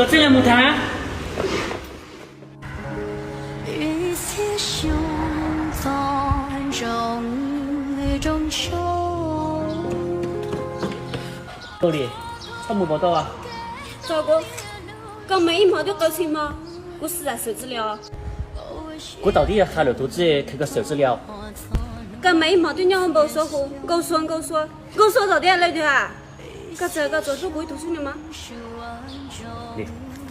做这样木炭。雨丝胸藏中一种秋。老李，草木报道啊？糟糕，讲没毛就搞清吗？我实在受不了。我到底要喊了肚子去个受不了？讲没毛就让我没说话，够说到底来的啊？这做主不会读书了吗？你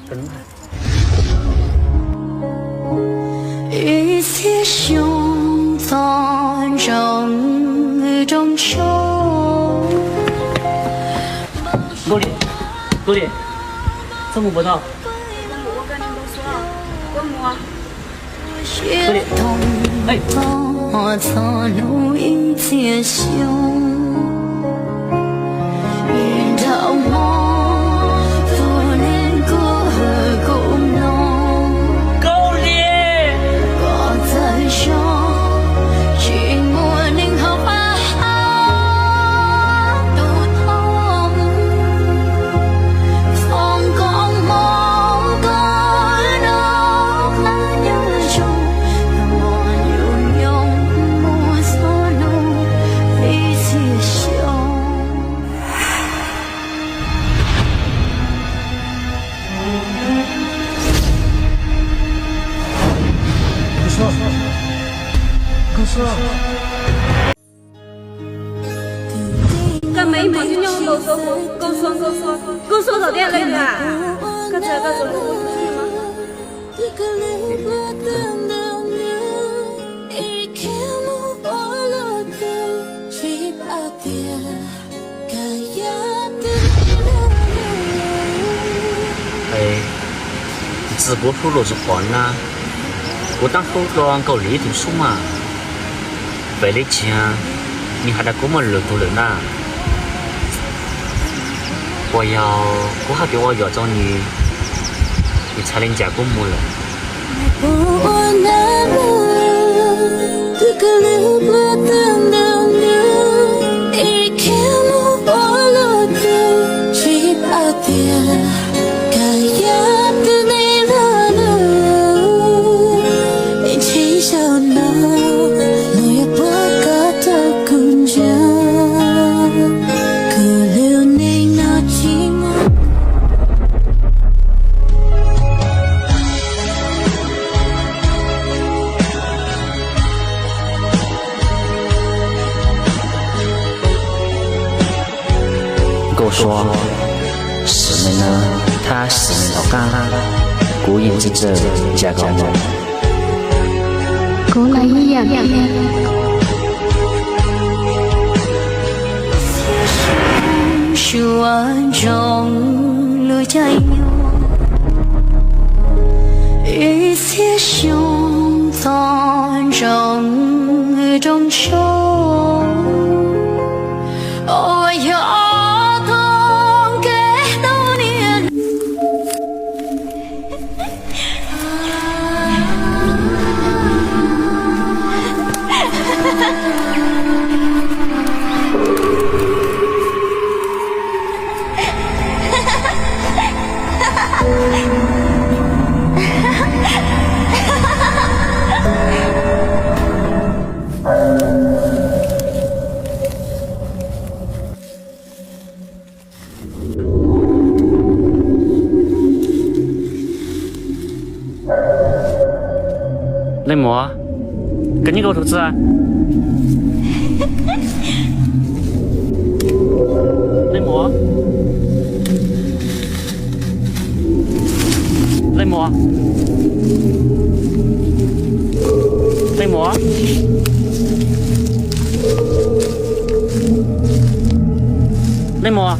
跟嘛？雨丝胸藏中一种秋。老李，草木报道。我跟你们说啊，我木啊。血痛我苍露一结胸，遇到梦多年过河共浓。高丽，我在想，寂寞宁好把都痛，风光梦过那很有种。讲没毛就让我没说话，够说到底来的啊？这做主不会读书了吗？哎，直播后落是换啦，我当后端搞力读书嘛，为了钱，你还得给我们录读人呐？我要过下给我要找你才能嫁给我了。跟我说，师妹呢？她师妹老干，孤影之者嫁给我。过来一样。树岸中路在雨丝胸藏中一种秋。我要痛给多年。雷魔，跟你个兔子啊！雷魔，雷魔，雷魔，雷魔。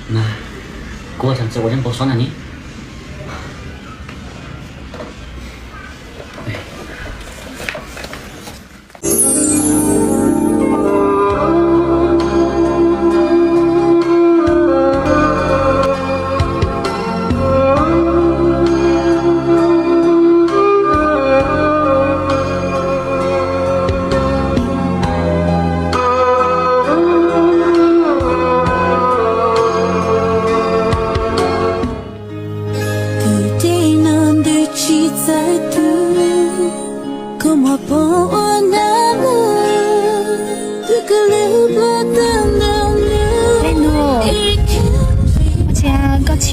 那，过程直播间不算了你。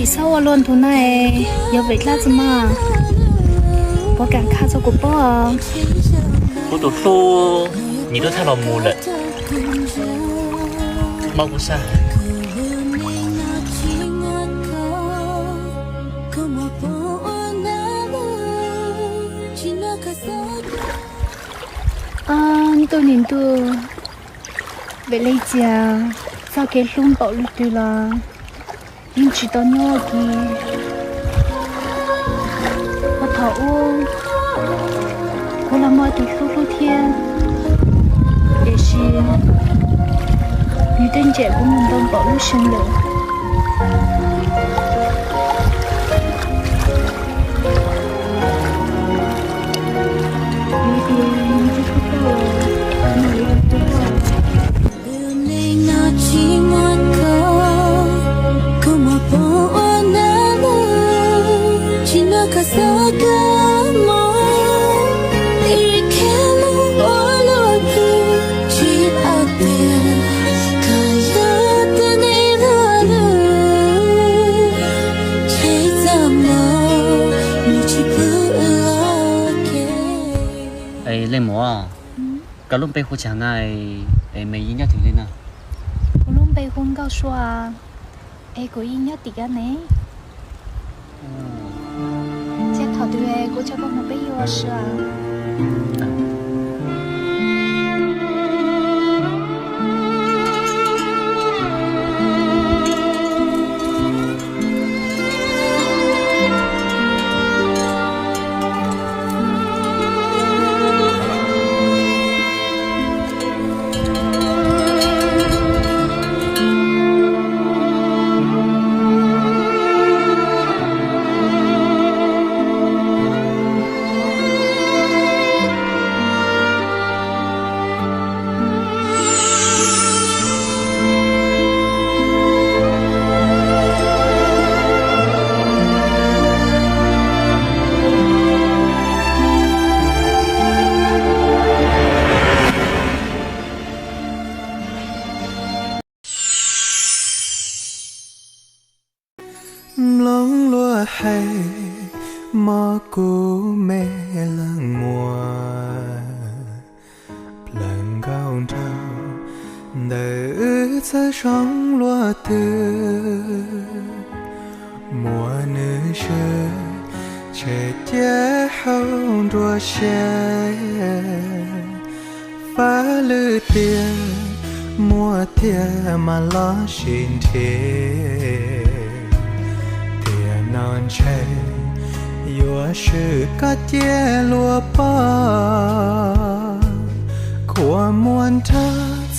chỉ sau luôn tụi này giờ vậy là gì mà bố càng khá cho của bố bố tụt xô nhìn nó thay lòng mù lệ mau cũng sao tôi nhìn tôi vậy lấy chả sao cái luôn bảo lúc tôi là nhưng chỉ tao nhớ kì và thảo cô làm mọi từ lúc lúc thiên để xin như tên trẻ của mình đang bảo lúc sinh lượng lên mỏ cả lúc bây giờ chẳng này em mấy nhớ thử lên nào lúc bây hôm cao xóa em có ý nhớ tí cái này chắc thảo tụi em có cho con một bé yêu sao lóng lúa hay mò cô mẹ là mùa lần cao trào đời sẽ sống lúa từ mùa nữ sơ trẻ trẻ hồng đua xe phá lư tiền mùa tiền mà lo xin thế non che yo sư cá chia lúa pa của muôn tha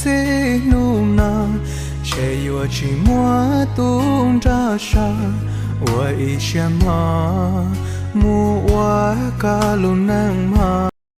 dễ nu na che yo chỉ mua tung ra sa wa isha ma mu wa ka lu nang ma